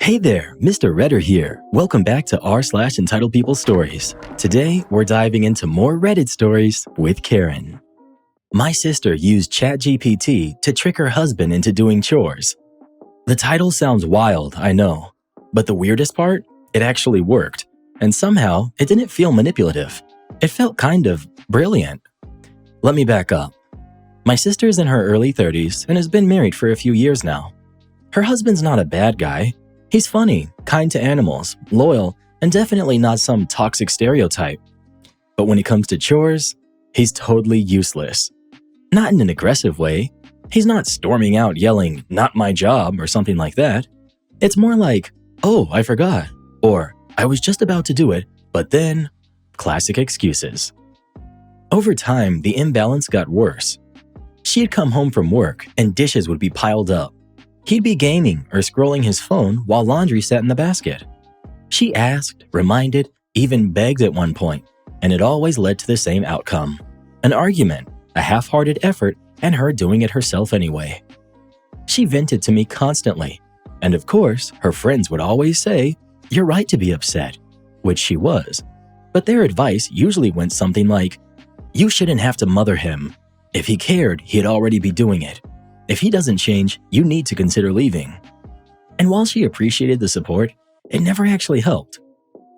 Hey there, Mr. Redder here. Welcome back to r/Entitled People Stories. Today, we're diving into more Reddit stories with Karen. My sister used ChatGPT to trick her husband into doing chores. The title sounds wild, I know. But the weirdest part? It actually worked. And somehow, it didn't feel manipulative. It felt kind of brilliant. Let me back up. My sister's in her early 30s and has been married for a few years now. Her husband's not a bad guy. He's funny, kind to animals, loyal, and definitely not some toxic stereotype. But when it comes to chores, he's totally useless. Not in an aggressive way. He's not storming out yelling, "Not my job," or something like that. It's more like, "Oh, I forgot," or "I was just about to do it, but then..." Classic excuses. Over time, the imbalance got worse. She'd come home from work and dishes would be piled up. He'd be gaming or scrolling his phone while laundry sat in the basket. She asked, reminded, even begged at one point, and it always led to the same outcome. An argument, a half-hearted effort, and her doing it herself anyway. She vented to me constantly, and of course, her friends would always say, "You're right to be upset," which she was. But their advice usually went something like, "You shouldn't have to mother him. If he cared, he'd already be doing it. If he doesn't change, you need to consider leaving." And while she appreciated the support, it never actually helped.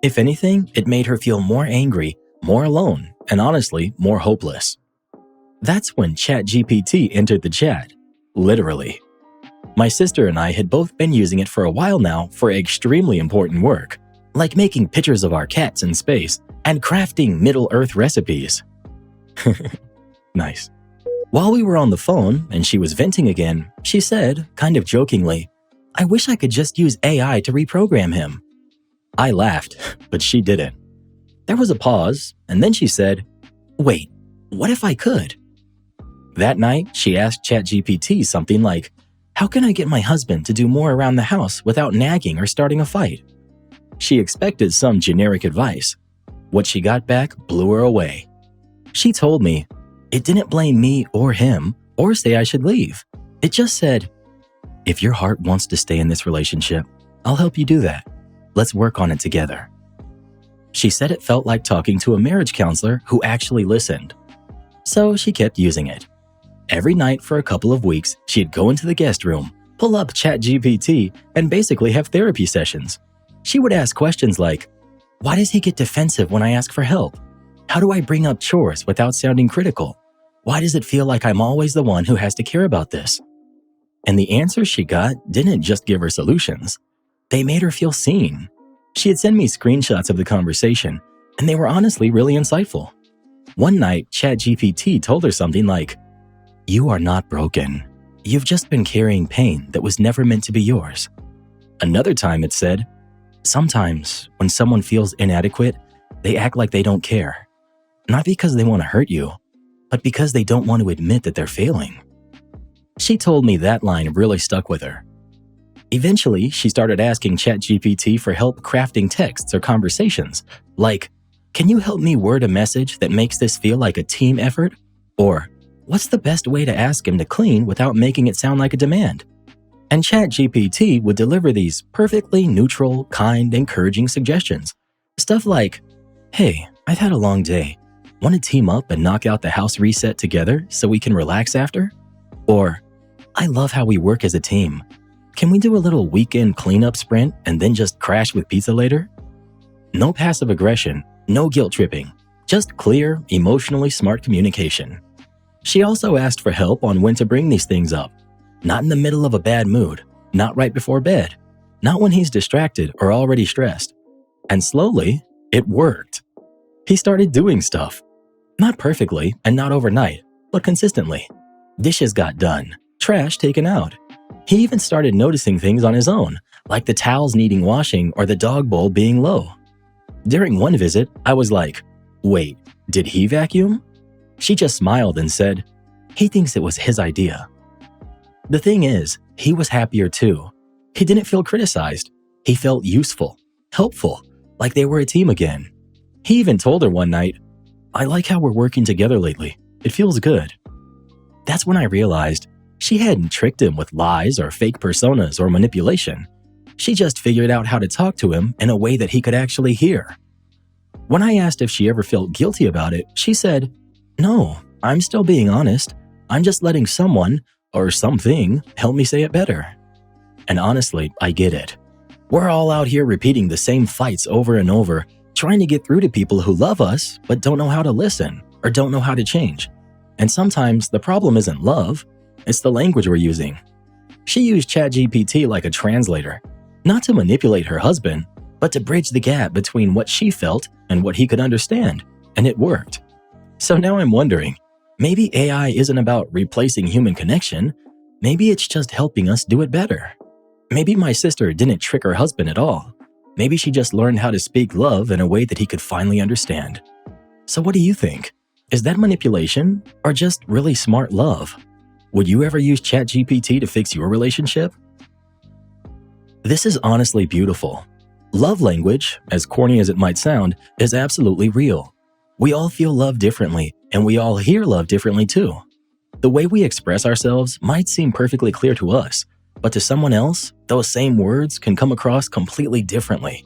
If anything, it made her feel more angry, more alone, and honestly, more hopeless. That's when ChatGPT entered the chat. Literally. My sister and I had both been using it for a while now for extremely important work, like making pictures of our cats in space and crafting Middle-earth recipes. Nice. While we were on the phone and she was venting again, she said, kind of jokingly, "I wish I could just use AI to reprogram him." I laughed, but she didn't. There was a pause, and then she said, "Wait, what if I could?" That night, she asked ChatGPT something like, "How can I get my husband to do more around the house without nagging or starting a fight?" She expected some generic advice. What she got back blew her away. She told me, it didn't blame me or him or say I should leave. It just said, "If your heart wants to stay in this relationship, I'll help you do that. Let's work on it together." She said it felt like talking to a marriage counselor who actually listened. So she kept using it. Every night for a couple of weeks, she'd go into the guest room, pull up ChatGPT, and basically have therapy sessions. She would ask questions like, "Why does he get defensive when I ask for help? How do I bring up chores without sounding critical? Why does it feel like I'm always the one who has to care about this?" And the answers she got didn't just give her solutions. They made her feel seen. She'd send me screenshots of the conversation, and they were honestly really insightful. One night, ChatGPT told her something like, "You are not broken. You've just been carrying pain that was never meant to be yours." Another time it said, "Sometimes, when someone feels inadequate, they act like they don't care. Not because they want to hurt you, but because they don't want to admit that they're failing." She told me that line really stuck with her. Eventually, she started asking ChatGPT for help crafting texts or conversations, like, "Can you help me word a message that makes this feel like a team effort?" Or, "What's the best way to ask him to clean without making it sound like a demand?" And ChatGPT would deliver these perfectly neutral, kind, encouraging suggestions. Stuff like, "Hey, I've had a long day. Want to team up and knock out the house reset together so we can relax after?" Or, "I love how we work as a team. Can we do a little weekend cleanup sprint and then just crash with pizza later?" No passive aggression, no guilt tripping, just clear, emotionally smart communication. She also asked for help on when to bring these things up. Not in the middle of a bad mood, not right before bed, not when he's distracted or already stressed. And slowly, it worked. He started doing stuff. Not perfectly and not overnight, but consistently. Dishes got done, trash taken out. He even started noticing things on his own, like the towels needing washing or the dog bowl being low. During one visit, I was like, "Wait, did he vacuum?" She just smiled and said, "He thinks it was his idea." The thing is, he was happier too. He didn't feel criticized. He felt useful, helpful, like they were a team again. He even told her one night, "I like how we're working together lately. It feels good." That's when I realized she hadn't tricked him with lies or fake personas or manipulation. She just figured out how to talk to him in a way that he could actually hear. When I asked if she ever felt guilty about it, she said, "No, I'm still being honest. I'm just letting someone or something help me say it better." And honestly, I get it. We're all out here repeating the same fights over and over, trying to get through to people who love us but don't know how to listen or don't know how to change. And sometimes the problem isn't love, it's the language we're using. She used ChatGPT like a translator, not to manipulate her husband, but to bridge the gap between what she felt and what he could understand, and it worked. So now I'm wondering, maybe AI isn't about replacing human connection, maybe it's just helping us do it better. Maybe my sister didn't trick her husband at all. Maybe she just learned how to speak love in a way that he could finally understand. So what do you think? Is that manipulation or just really smart love? Would you ever use ChatGPT to fix your relationship? This is honestly beautiful. Love language, as corny as it might sound, is absolutely real. We all feel love differently, and we all hear love differently too. The way we express ourselves might seem perfectly clear to us, but to someone else, those same words can come across completely differently.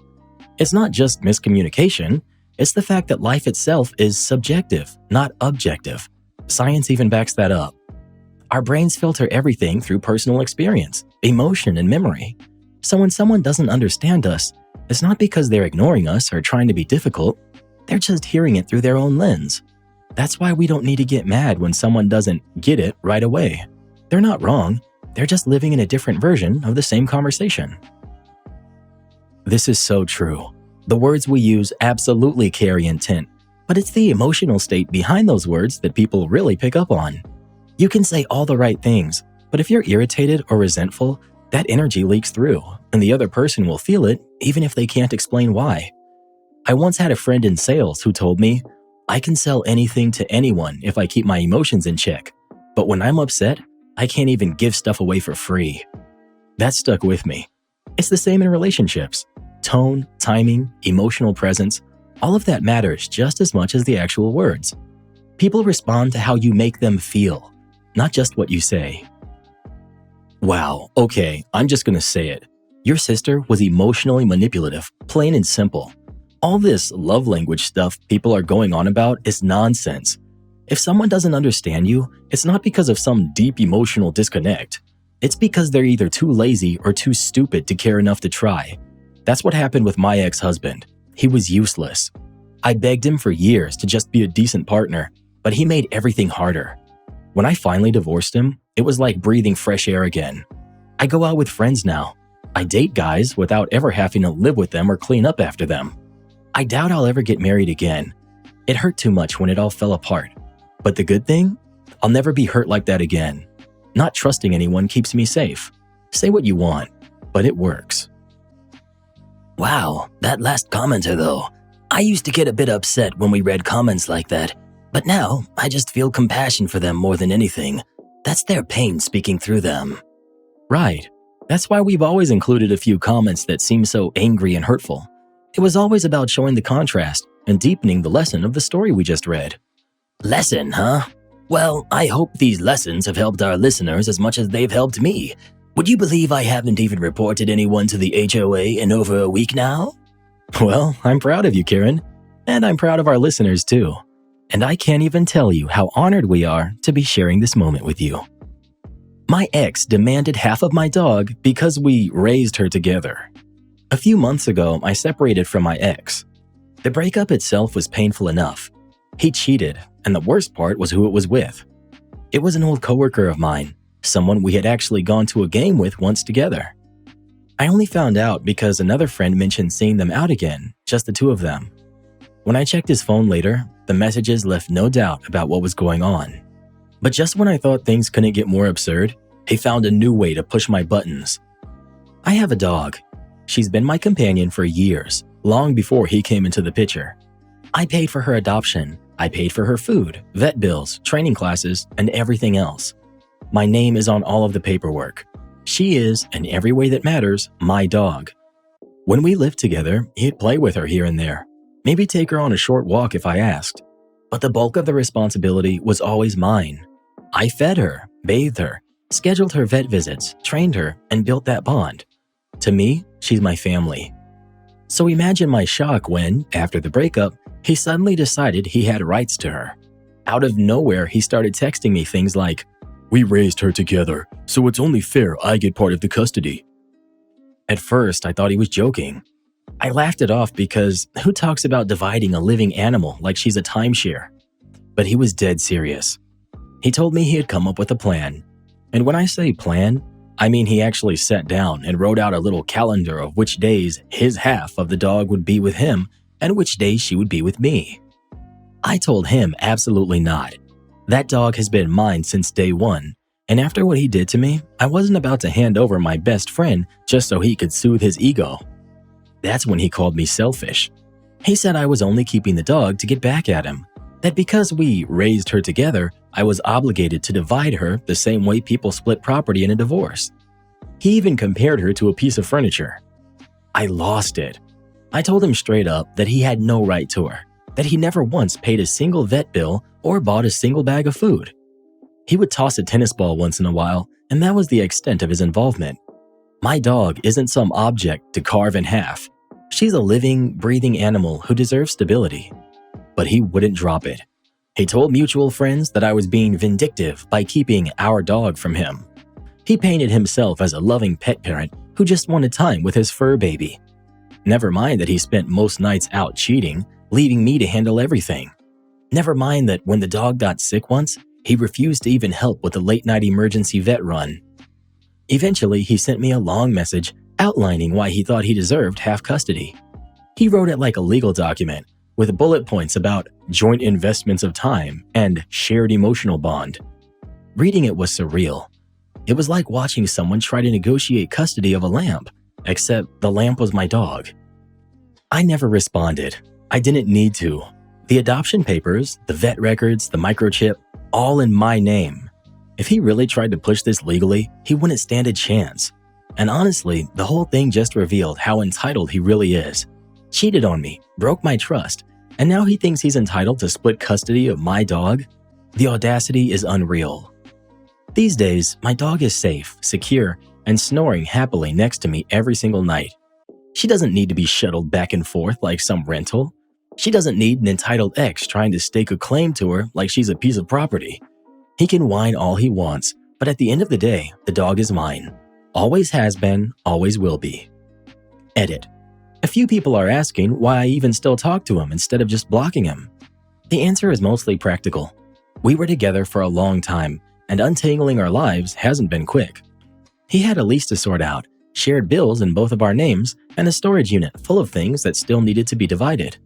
It's not just miscommunication, it's the fact that life itself is subjective, not objective. Science even backs that up. Our brains filter everything through personal experience, emotion, and memory. So when someone doesn't understand us, it's not because they're ignoring us or trying to be difficult, they're just hearing it through their own lens. That's why we don't need to get mad when someone doesn't get it right away. They're not wrong, they're just living in a different version of the same conversation. This is so true. The words we use absolutely carry intent, but it's the emotional state behind those words that people really pick up on. You can say all the right things, but if you're irritated or resentful, that energy leaks through, and the other person will feel it even if they can't explain why. I once had a friend in sales who told me, "I can sell anything to anyone if I keep my emotions in check, but when I'm upset, I can't even give stuff away for free." That stuck with me. It's the same in relationships. Tone, timing, emotional presence, all of that matters just as much as the actual words. People respond to how you make them feel, not just what you say. Wow, okay, I'm just gonna say it. Your sister was emotionally manipulative, plain and simple. All this love language stuff people are going on about is nonsense. If someone doesn't understand you, it's not because of some deep emotional disconnect. It's because they're either too lazy or too stupid to care enough to try. That's what happened with my ex-husband. He was useless. I begged him for years to just be a decent partner, but he made everything harder. When I finally divorced him, it was like breathing fresh air again. I go out with friends now. I date guys without ever having to live with them or clean up after them. I doubt I'll ever get married again. It hurt too much when it all fell apart. But the good thing? I'll never be hurt like that again. Not trusting anyone keeps me safe. Say what you want, but it works. Wow, that last commenter though. I used to get a bit upset when we read comments like that, but now I just feel compassion for them more than anything. That's their pain speaking through them. Right. That's why we've always included a few comments that seem so angry and hurtful. It was always about showing the contrast and deepening the lesson of the story we just read. Lesson, huh? Well, I hope these lessons have helped our listeners as much as they've helped me. Would you believe I haven't even reported anyone to the HOA in over a week now? Well, I'm proud of you, Karen. And I'm proud of our listeners too. And I can't even tell you how honored we are to be sharing this moment with you. My ex demanded half of my dog because we raised her together. A few months ago, I separated from my ex. The breakup itself was painful enough. He cheated, and the worst part was who it was with. It was an old coworker of mine, someone we had actually gone to a game with once together. I only found out because another friend mentioned seeing them out again, just the two of them. When I checked his phone later, the messages left no doubt about what was going on. But just when I thought things couldn't get more absurd, he found a new way to push my buttons. I have a dog. She's been my companion for years, long before he came into the picture. I paid for her adoption. I paid for her food, vet bills, training classes, and everything else. My name is on all of the paperwork. She is, in every way that matters, my dog. When we lived together, he'd play with her here and there, maybe take her on a short walk if I asked. But the bulk of the responsibility was always mine. I fed her, bathed her, scheduled her vet visits, trained her, and built that bond. To me, she's my family. So imagine my shock when, after the breakup, he suddenly decided he had rights to her. Out of nowhere, he started texting me things like, "We raised her together, so it's only fair I get part of the custody." At first, I thought he was joking. I laughed it off because who talks about dividing a living animal like she's a timeshare? But he was dead serious. He told me he had come up with a plan. And when I say plan, I mean he actually sat down and wrote out a little calendar of which days his half of the dog would be with him and which days she would be with me. I told him absolutely not. That dog has been mine since day one, and after what he did to me, I wasn't about to hand over my best friend just so he could soothe his ego. That's when he called me selfish. He said I was only keeping the dog to get back at him, that because we raised her together, I was obligated to divide her the same way people split property in a divorce. He even compared her to a piece of furniture. I lost it. I told him straight up that he had no right to her, that he never once paid a single vet bill or bought a single bag of food. He would toss a tennis ball once in a while, and that was the extent of his involvement. My dog isn't some object to carve in half. She's a living, breathing animal who deserves stability. But he wouldn't drop it. He told mutual friends that I was being vindictive by keeping our dog from him. He painted himself as a loving pet parent who just wanted time with his fur baby. Never mind that he spent most nights out cheating, leaving me to handle everything. Never mind that when the dog got sick once, he refused to even help with the late-night emergency vet run. Eventually, he sent me a long message outlining why he thought he deserved half custody. He wrote it like a legal document, with bullet points about joint investments of time and shared emotional bond. Reading it was surreal. It was like watching someone try to negotiate custody of a lamp, except the lamp was my dog. I never responded. I didn't need to. The adoption papers, the vet records, the microchip, all in my name. If he really tried to push this legally, he wouldn't stand a chance. And honestly, the whole thing just revealed how entitled he really is. Cheated on me, broke my trust, and now he thinks he's entitled to split custody of my dog? The audacity is unreal. These days, my dog is safe, secure, and snoring happily next to me every single night. She doesn't need to be shuttled back and forth like some rental. She doesn't need an entitled ex trying to stake a claim to her like she's a piece of property. He can whine all he wants, but at the end of the day, the dog is mine. Always has been, always will be. Edit. A few people are asking why I even still talk to him instead of just blocking him. The answer is mostly practical. We were together for a long time, and untangling our lives hasn't been quick. He had a lease to sort out, shared bills in both of our names, and a storage unit full of things that still needed to be divided.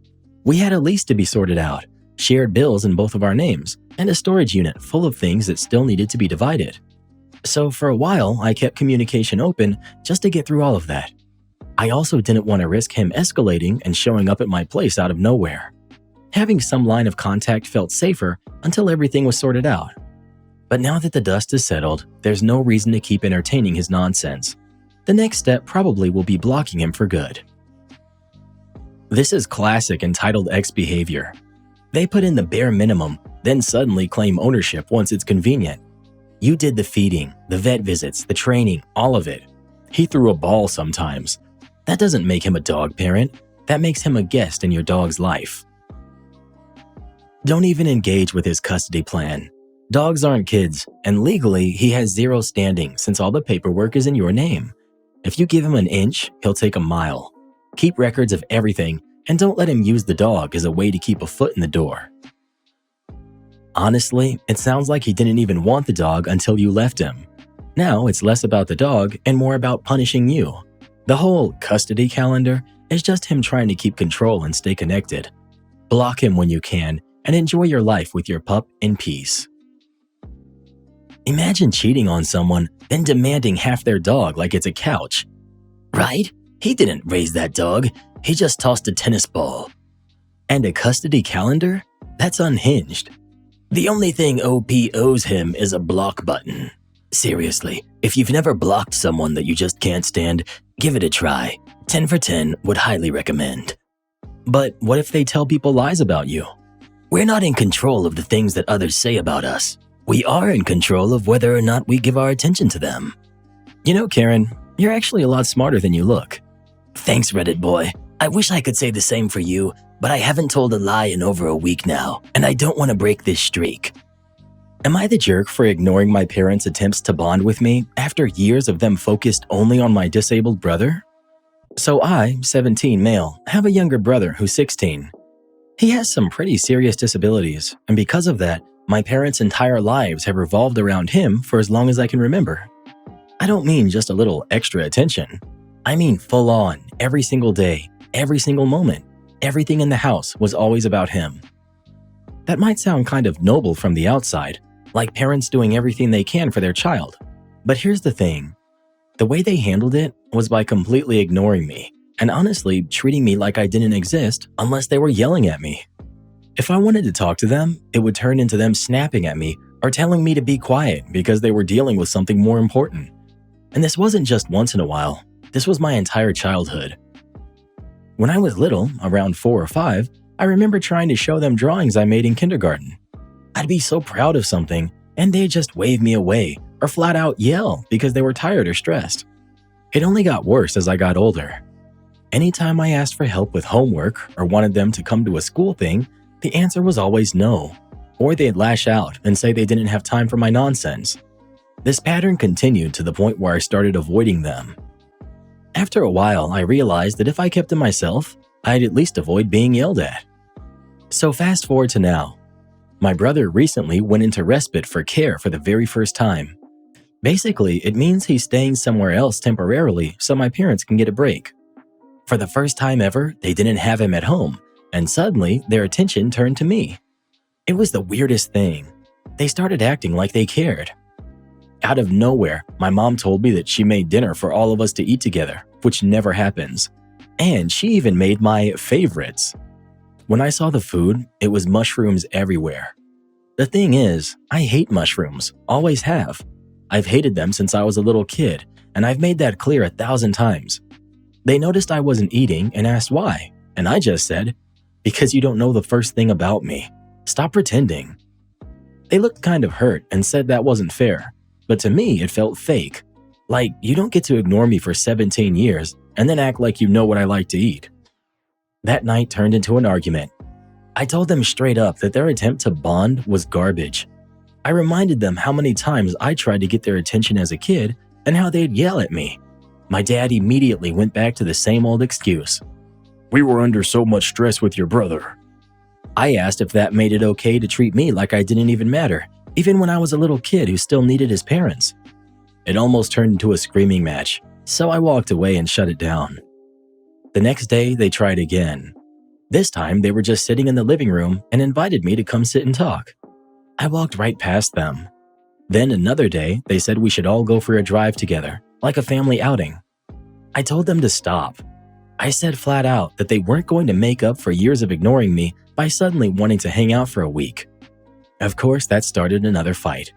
We had a lease to be sorted out, shared bills in both of our names, and a storage unit full of things that still needed to be divided. So for a while, I kept communication open just to get through all of that. I also didn't want to risk him escalating and showing up at my place out of nowhere. Having some line of contact felt safer until everything was sorted out. But now that the dust is settled, there's no reason to keep entertaining his nonsense. The next step probably will be blocking him for good. This is classic entitled ex behavior. They put in the bare minimum, then suddenly claim ownership once it's convenient. You did the feeding, the vet visits, the training, all of it. He threw a ball sometimes. That doesn't make him a dog parent. That makes him a guest in your dog's life. Don't even engage with his custody plan. Dogs aren't kids, and legally, he has zero standing since all the paperwork is in your name. If you give him an inch, he'll take a mile. Keep records of everything, and don't let him use the dog as a way to keep a foot in the door. Honestly, it sounds like he didn't even want the dog until you left him. Now it's less about the dog and more about punishing you. The whole custody calendar is just him trying to keep control and stay connected. Block him when you can and enjoy your life with your pup in peace. Imagine cheating on someone, then demanding half their dog like it's a couch. Right? He didn't raise that dog. He just tossed a tennis ball. And a custody calendar? That's unhinged. The only thing OP owes him is a block button. Seriously, if you've never blocked someone that you just can't stand, give it a try. 10 for 10 would highly recommend. But what if they tell people lies about you? We're not in control of the things that others say about us. We are in control of whether or not we give our attention to them. You know, Karen, You're actually a lot smarter than you look. Thanks, Reddit boy. I wish I could say the same for you, but I haven't told a lie in over a week now, and I don't want to break this streak. Am I the jerk for ignoring my parents' attempts to bond with me after years of them focused only on my disabled brother? So I, 17 male, have a younger brother who's 16. He has some pretty serious disabilities, and because of that, my parents' entire lives have revolved around him for as long as I can remember. I don't mean just a little extra attention. I mean full on, every single day, every single moment. Everything in the house was always about him. That might sound kind of noble from the outside, like parents doing everything they can for their child. But here's the thing. The way they handled it was by completely ignoring me and honestly treating me like I didn't exist unless they were yelling at me. If I wanted to talk to them, it would turn into them snapping at me or telling me to be quiet because they were dealing with something more important. And this wasn't just once in a while. This was my entire childhood. When I was little, around 4 or 5, I remember trying to show them drawings I made in kindergarten. I'd be so proud of something, and they'd just wave me away or flat out yell because they were tired or stressed. It only got worse as I got older. Anytime I asked for help with homework or wanted them to come to a school thing, the answer was always no, or they'd lash out and say they didn't have time for my nonsense. This pattern continued to the point where I started avoiding them. After a while, I realized that if I kept to myself, I'd at least avoid being yelled at. So fast forward to now. My brother recently went into respite for care for the very first time. Basically, it means he's staying somewhere else temporarily so my parents can get a break. For the first time ever, they didn't have him at home, and suddenly their attention turned to me. It was the weirdest thing. They started acting like they cared. Out of nowhere, my mom told me that she made dinner for all of us to eat together, which never happens. And she even made my favorites. When I saw the food, it was mushrooms everywhere. The thing is, I hate mushrooms, always have. I've hated them since I was a little kid, and I've made that clear 1,000 times. They noticed I wasn't eating and asked why, and I just said, "Because you don't know the first thing about me. Stop pretending." They looked kind of hurt and said that wasn't fair, but to me it felt fake. Like, you don't get to ignore me for 17 years and then act like you know what I like to eat. That night turned into an argument. I told them straight up that their attempt to bond was garbage. I reminded them how many times I tried to get their attention as a kid and how they'd yell at me. My dad immediately went back to the same old excuse. "We were under so much stress with your brother." I asked if that made it okay to treat me like I didn't even matter, even when I was a little kid who still needed his parents. It almost turned into a screaming match, so I walked away and shut it down. The next day, they tried again. This time, they were just sitting in the living room and invited me to come sit and talk. I walked right past them. Then another day, they said we should all go for a drive together, like a family outing. I told them to stop. I said flat out that they weren't going to make up for years of ignoring me by suddenly wanting to hang out for a week. Of course, that started another fight.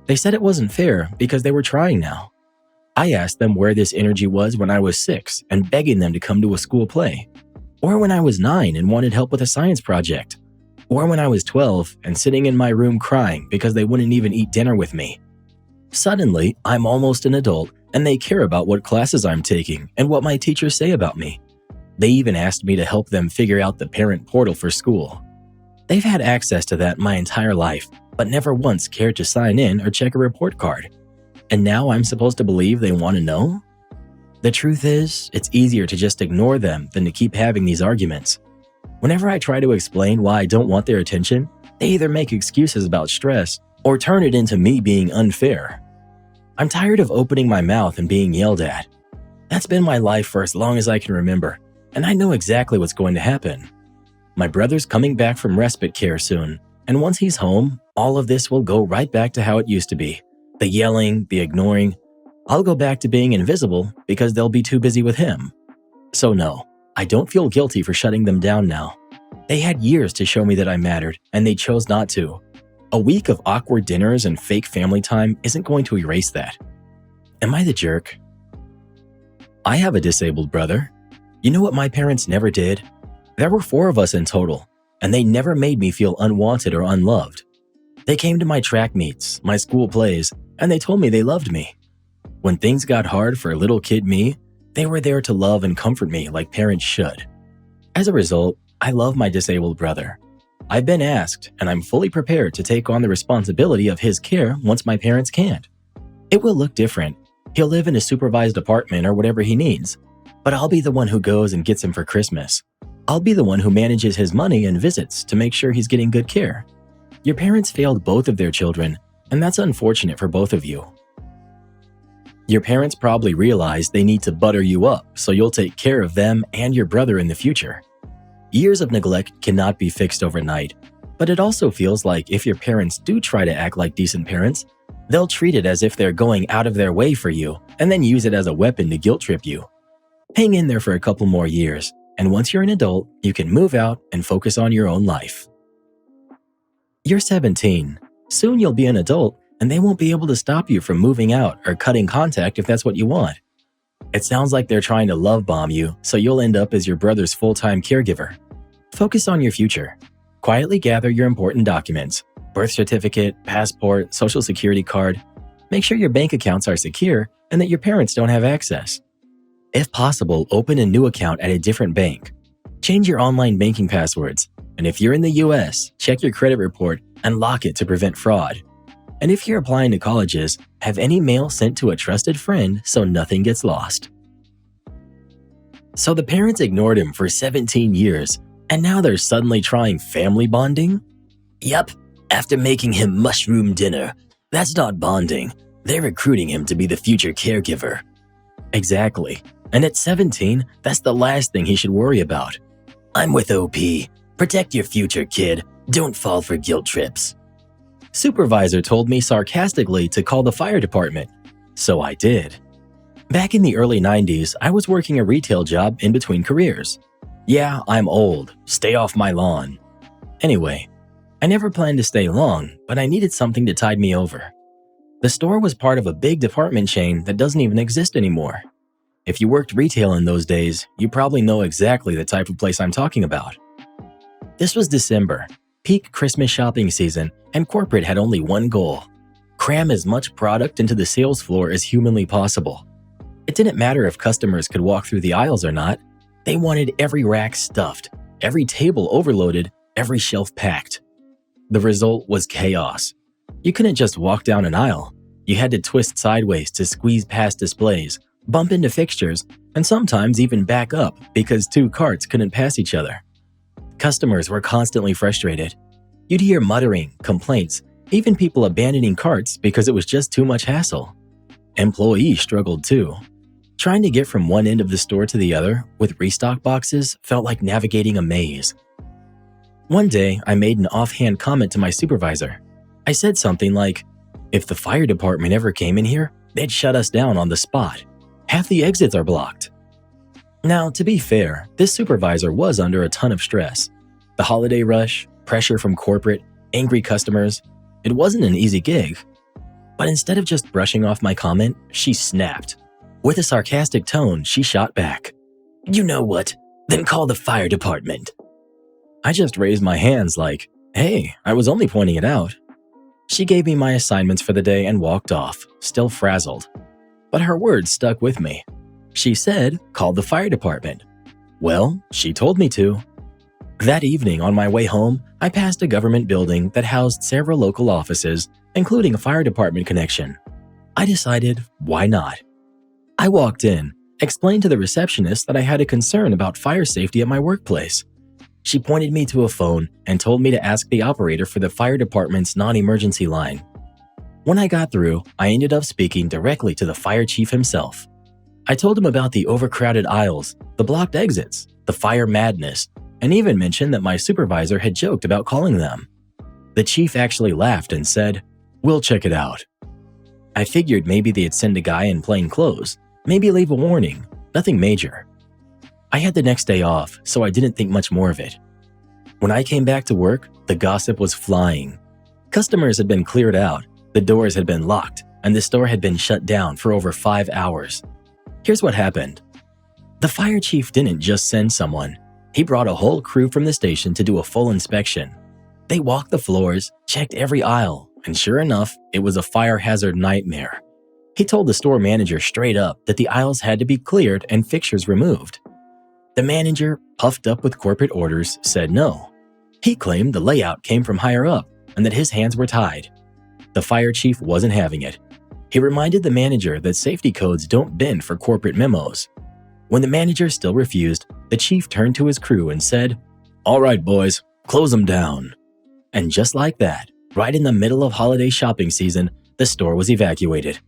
They said it wasn't fair because they were trying now. I asked them where this energy was when I was 6 and begging them to come to a school play, or when I was 9 and wanted help with a science project, or when I was 12 and sitting in my room crying because they wouldn't even eat dinner with me. Suddenly, I'm almost an adult and they care about what classes I'm taking and what my teachers say about me. They even asked me to help them figure out the parent portal for school. They've had access to that my entire life, but never once cared to sign in or check a report card. And now I'm supposed to believe they want to know? The truth is, it's easier to just ignore them than to keep having these arguments. Whenever I try to explain why I don't want their attention, they either make excuses about stress or turn it into me being unfair. I'm tired of opening my mouth and being yelled at. That's been my life for as long as I can remember, and I know exactly what's going to happen. My brother's coming back from respite care soon, and once he's home, all of this will go right back to how it used to be. The yelling, the ignoring. I'll go back to being invisible because they'll be too busy with him. So no, I don't feel guilty for shutting them down now. They had years to show me that I mattered, and they chose not to. A week of awkward dinners and fake family time isn't going to erase that. Am I the jerk? I have a disabled brother. You know what my parents never did? There were 4 of us in total, and they never made me feel unwanted or unloved. They came to my track meets, my school plays, and they told me they loved me. When things got hard for little kid me, they were there to love and comfort me like parents should. As a result, I love my disabled brother. I've been asked, and I'm fully prepared to take on the responsibility of his care once my parents can't. It will look different. He'll live in a supervised apartment or whatever he needs, but I'll be the one who goes and gets him for Christmas. I'll be the one who manages his money and visits to make sure he's getting good care. Your parents failed both of their children, and that's unfortunate for both of you. Your parents probably realize they need to butter you up so you'll take care of them and your brother in the future. Years of neglect cannot be fixed overnight, but it also feels like if your parents do try to act like decent parents, they'll treat it as if they're going out of their way for you and then use it as a weapon to guilt trip you. Hang in there for a couple more years, and once you're an adult, you can move out and focus on your own life. You're 17. Soon you'll be an adult, and they won't be able to stop you from moving out or cutting contact if that's what you want. It sounds like they're trying to love bomb you, so you'll end up as your brother's full-time caregiver. Focus on your future. Quietly gather your important documents: birth certificate, passport, social security card. Make sure your bank accounts are secure and that your parents don't have access. If possible, open a new account at a different bank. Change your online banking passwords. And if you're in the US, check your credit report and lock it to prevent fraud. And if you're applying to colleges, have any mail sent to a trusted friend so nothing gets lost. So the parents ignored him for 17 years, and now they're suddenly trying family bonding? Yup, after making him mushroom dinner. That's not bonding. They're recruiting him to be the future caregiver. Exactly. And at 17, that's the last thing he should worry about. I'm with OP. Protect your future, kid. Don't fall for guilt trips. Supervisor told me sarcastically to call the fire department. So I did. Back in the early 90s, I was working a retail job in between careers. Yeah, I'm old. Stay off my lawn. Anyway, I never planned to stay long, but I needed something to tide me over. The store was part of a big department chain that doesn't even exist anymore. If you worked retail in those days, you probably know exactly the type of place I'm talking about. This was December, peak Christmas shopping season, and corporate had only one goal: cram as much product into the sales floor as humanly possible. It didn't matter if customers could walk through the aisles or not. They wanted every rack stuffed, every table overloaded, every shelf packed. The result was chaos. You couldn't just walk down an aisle. You had to twist sideways to squeeze past displays, bump into fixtures, and sometimes even back up because two carts couldn't pass each other. Customers were constantly frustrated. You'd hear muttering, complaints, even people abandoning carts because it was just too much hassle. Employees struggled too. Trying to get from one end of the store to the other with restock boxes felt like navigating a maze. One day, I made an offhand comment to my supervisor. I said something like, "If the fire department ever came in here, they'd shut us down on the spot. Half the exits are blocked." Now, to be fair, this supervisor was under a ton of stress. The holiday rush, pressure from corporate, angry customers. It wasn't an easy gig. But instead of just brushing off my comment, she snapped. With a sarcastic tone, she shot back. You know what? Then call the fire department. I just raised my hands like, "Hey, I was only pointing it out." She gave me my assignments for the day and walked off, still frazzled. But her words stuck with me. She said, "Call the fire department." Well, she told me to. That evening on my way home, I passed a government building that housed several local offices, including a fire department connection. I decided, why not? I walked in, explained to the receptionist that I had a concern about fire safety at my workplace. She pointed me to a phone and told me to ask the operator for the fire department's non-emergency line. When I got through, I ended up speaking directly to the fire chief himself. I told him about the overcrowded aisles, the blocked exits, the fire madness, and even mentioned that my supervisor had joked about calling them. The chief actually laughed and said, "We'll check it out." I figured maybe they'd send a guy in plain clothes, maybe leave a warning, nothing major. I had the next day off, so I didn't think much more of it. When I came back to work, the gossip was flying. Customers had been cleared out, the doors had been locked, and the store had been shut down for over 5 hours. Here's what happened. The fire chief didn't just send someone. He brought a whole crew from the station to do a full inspection. They walked the floors, checked every aisle, and sure enough, it was a fire hazard nightmare. He told the store manager straight up that the aisles had to be cleared and fixtures removed. The manager, puffed up with corporate orders, said no. He claimed the layout came from higher up and that his hands were tied. The fire chief wasn't having it. He reminded the manager that safety codes don't bend for corporate memos. When the manager still refused, the chief turned to his crew and said, "All right, boys, close them down." And just like that, right in the middle of holiday shopping season, the store was evacuated.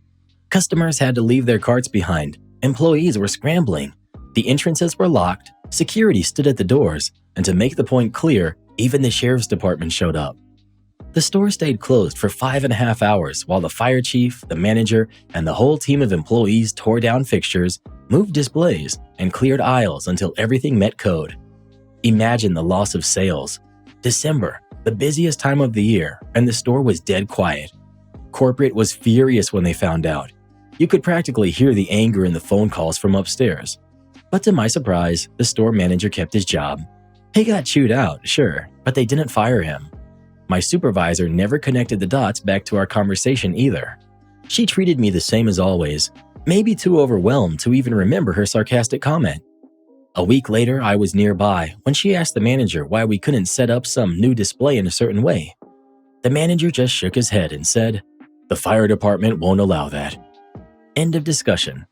Customers had to leave their carts behind. Employees were scrambling. The entrances were locked, security stood at the doors, and to make the point clear, even the sheriff's department showed up. The store stayed closed for 5.5 hours while the fire chief, the manager, and the whole team of employees tore down fixtures, moved displays, and cleared aisles until everything met code. Imagine the loss of sales. December, the busiest time of the year, and the store was dead quiet. Corporate was furious when they found out. You could practically hear the anger in the phone calls from upstairs. But to my surprise, the store manager kept his job. He got chewed out, sure, but they didn't fire him. My supervisor never connected the dots back to our conversation either. She treated me the same as always, maybe too overwhelmed to even remember her sarcastic comment. A week later, I was nearby when she asked the manager why we couldn't set up some new display in a certain way. The manager just shook his head and said, "The fire department won't allow that." End of discussion.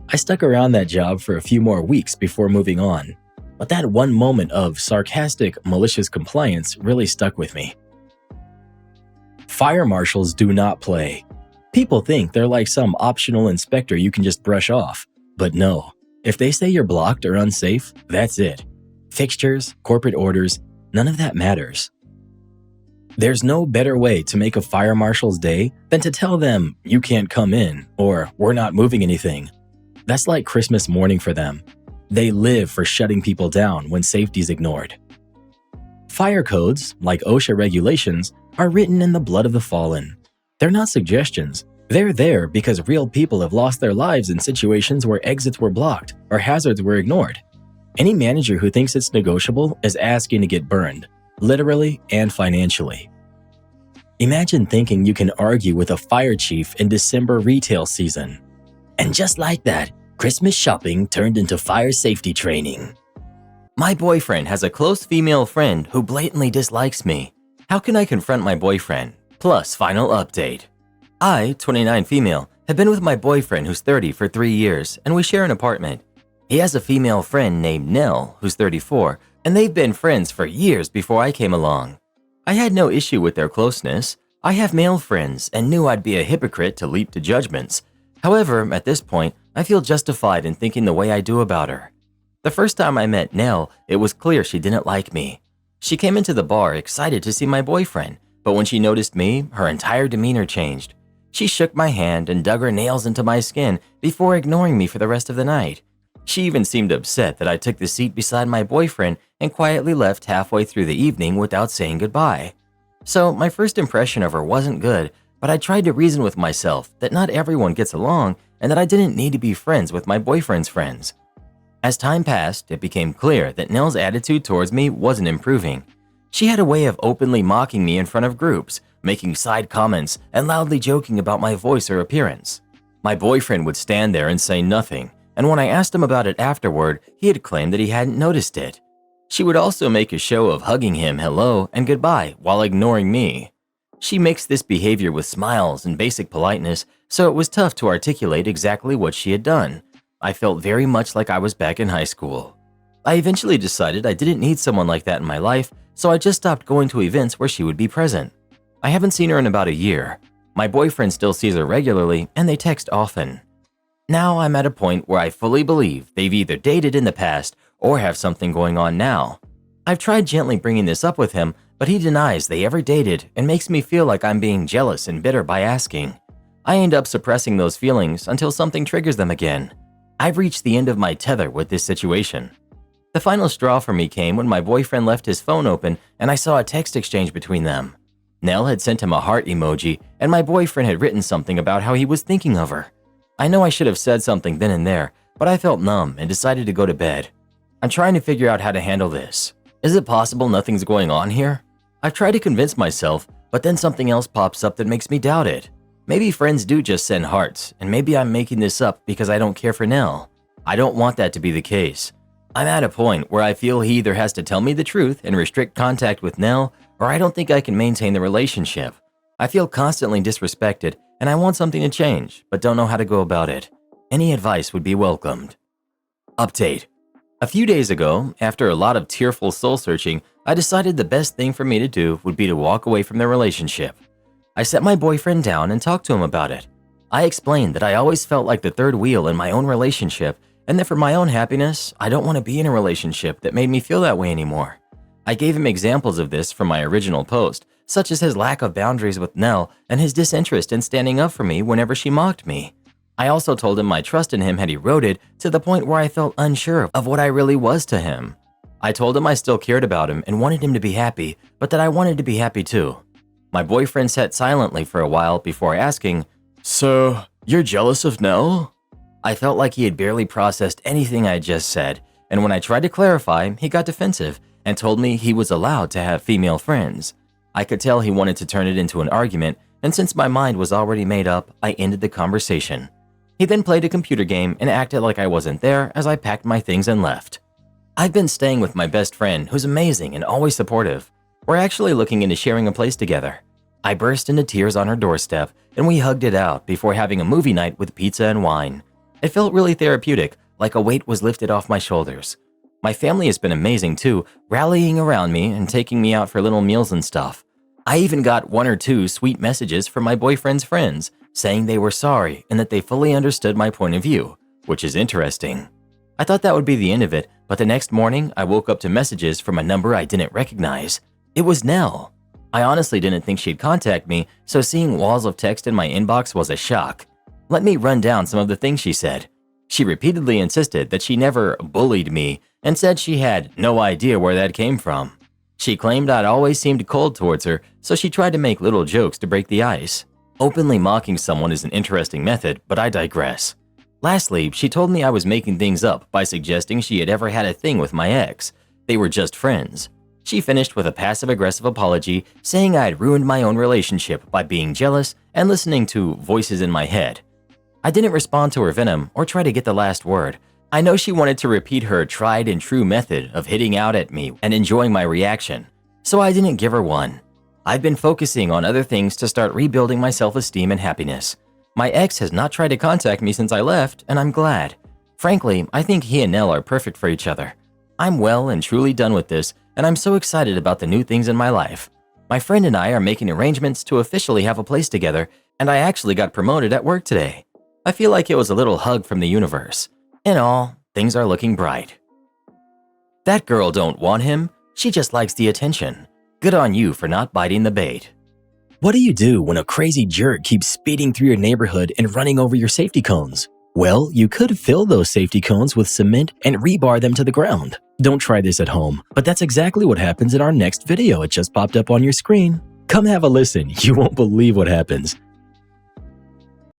I stuck around that job for a few more weeks before moving on, but that one moment of sarcastic, malicious compliance really stuck with me. Fire marshals do not play. People think they're like some optional inspector you can just brush off, but no. If they say you're blocked or unsafe, that's it. Fixtures, corporate orders, none of that matters. There's no better way to make a fire marshal's day than to tell them you can't come in or we're not moving anything. That's like Christmas morning for them. They live for shutting people down when safety's ignored. Fire codes, like OSHA regulations, are written in the blood of the fallen. They're not suggestions. They're there because real people have lost their lives in situations where exits were blocked or hazards were ignored. Any manager who thinks it's negotiable is asking to get burned, literally and financially. Imagine thinking you can argue with a fire chief in December retail season. And just like that, Christmas shopping turned into fire safety training. My boyfriend has a close female friend who blatantly dislikes me. How can I confront my boyfriend? Plus, final update. I, 29 female, have been with my boyfriend who's 30 for 3 years, and we share an apartment. He has a female friend named Nell, who's 34, and they've been friends for years before I came along. I had no issue with their closeness. I have male friends and knew I'd be a hypocrite to leap to judgments. However, at this point, I feel justified in thinking the way I do about her. The first time I met Nell, it was clear she didn't like me. She came into the bar excited to see my boyfriend, but when she noticed me, her entire demeanor changed. She shook my hand and dug her nails into my skin before ignoring me for the rest of the night. She even seemed upset that I took the seat beside my boyfriend and quietly left halfway through the evening without saying goodbye. So my first impression of her wasn't good, but I tried to reason with myself that not everyone gets along and that I didn't need to be friends with my boyfriend's friends. As time passed, it became clear that Nell's attitude towards me wasn't improving. She had a way of openly mocking me in front of groups, making side comments, and loudly joking about my voice or appearance. My boyfriend would stand there and say nothing, and when I asked him about it afterward, he had claimed that he hadn't noticed it. She would also make a show of hugging him hello and goodbye while ignoring me. She mixed this behavior with smiles and basic politeness, so it was tough to articulate exactly what she had done. I felt very much like I was back in high school. I eventually decided I didn't need someone like that in my life, so I just stopped going to events where she would be present. I haven't seen her in about a year. My boyfriend still sees her regularly, and they text often. Now I'm at a point where I fully believe they've either dated in the past or have something going on now. I've tried gently bringing this up with him, but he denies they ever dated and makes me feel like I'm being jealous and bitter by asking. I end up suppressing those feelings until something triggers them again. I've reached the end of my tether with this situation. The final straw for me came when my boyfriend left his phone open and I saw a text exchange between them. Nell had sent him a heart emoji and my boyfriend had written something about how he was thinking of her. I know I should have said something then and there, but I felt numb and decided to go to bed. I'm trying to figure out how to handle this. Is it possible nothing's going on here? I've tried to convince myself, but then something else pops up that makes me doubt it. Maybe friends do just send hearts, and maybe I'm making this up because I don't care for Nell. I don't want that to be the case. I'm at a point where I feel he either has to tell me the truth and restrict contact with Nell, or I don't think I can maintain the relationship. I feel constantly disrespected, and I want something to change, but don't know how to go about it. Any advice would be welcomed. Update. A few days ago, after a lot of tearful soul-searching, I decided the best thing for me to do would be to walk away from the relationship. I sat my boyfriend down and talked to him about it. I explained that I always felt like the third wheel in my own relationship, and that for my own happiness, I don't want to be in a relationship that made me feel that way anymore. I gave him examples of this from my original post, such as his lack of boundaries with Nell and his disinterest in standing up for me whenever she mocked me. I also told him my trust in him had eroded to the point where I felt unsure of what I really was to him. I told him I still cared about him and wanted him to be happy, but that I wanted to be happy too. My boyfriend sat silently for a while before asking, "So, you're jealous of Nell?" I felt like he had barely processed anything I just said, and when I tried to clarify, he got defensive and told me he was allowed to have female friends. I could tell he wanted to turn it into an argument, and since my mind was already made up, I ended the conversation. He then played a computer game and acted like I wasn't there as I packed my things and left. I've been staying with my best friend, who's amazing and always supportive. We're actually looking into sharing a place together. I burst into tears on her doorstep, and we hugged it out before having a movie night with pizza and wine. It felt really therapeutic, like a weight was lifted off my shoulders. My family has been amazing too, rallying around me and taking me out for little meals and stuff. I even got 1 or 2 sweet messages from my boyfriend's friends, saying they were sorry and that they fully understood my point of view, which is interesting. I thought that would be the end of it, but the next morning I woke up to messages from a number I didn't recognize. It was Nell. I honestly didn't think she'd contact me, so seeing walls of text in my inbox was a shock. Let me run down some of the things she said. She repeatedly insisted that she never bullied me and said she had no idea where that came from. She claimed I'd always seemed cold towards her, so she tried to make little jokes to break the ice. Openly mocking someone is an interesting method, but I digress. Lastly, she told me I was making things up by suggesting she had ever had a thing with my ex. They were just friends. She finished with a passive-aggressive apology, saying I had ruined my own relationship by being jealous and listening to voices in my head. I didn't respond to her venom or try to get the last word. I know she wanted to repeat her tried and true method of hitting out at me and enjoying my reaction, so I didn't give her one. I've been focusing on other things to start rebuilding my self-esteem and happiness. My ex has not tried to contact me since I left, and I'm glad. Frankly, I think he and Nell are perfect for each other. I'm well and truly done with this, and I'm so excited about the new things in my life. My friend and I are making arrangements to officially have a place together, and I actually got promoted at work today. I feel like it was a little hug from the universe. In all, things are looking bright. That girl don't want him, she just likes the attention. Good on you for not biting the bait. What do you do when a crazy jerk keeps speeding through your neighborhood and running over your safety cones? Well, you could fill those safety cones with cement and rebar them to the ground. Don't try this at home, but that's exactly what happens in our next video. It just popped up on your screen. Come have a listen, you won't believe what happens.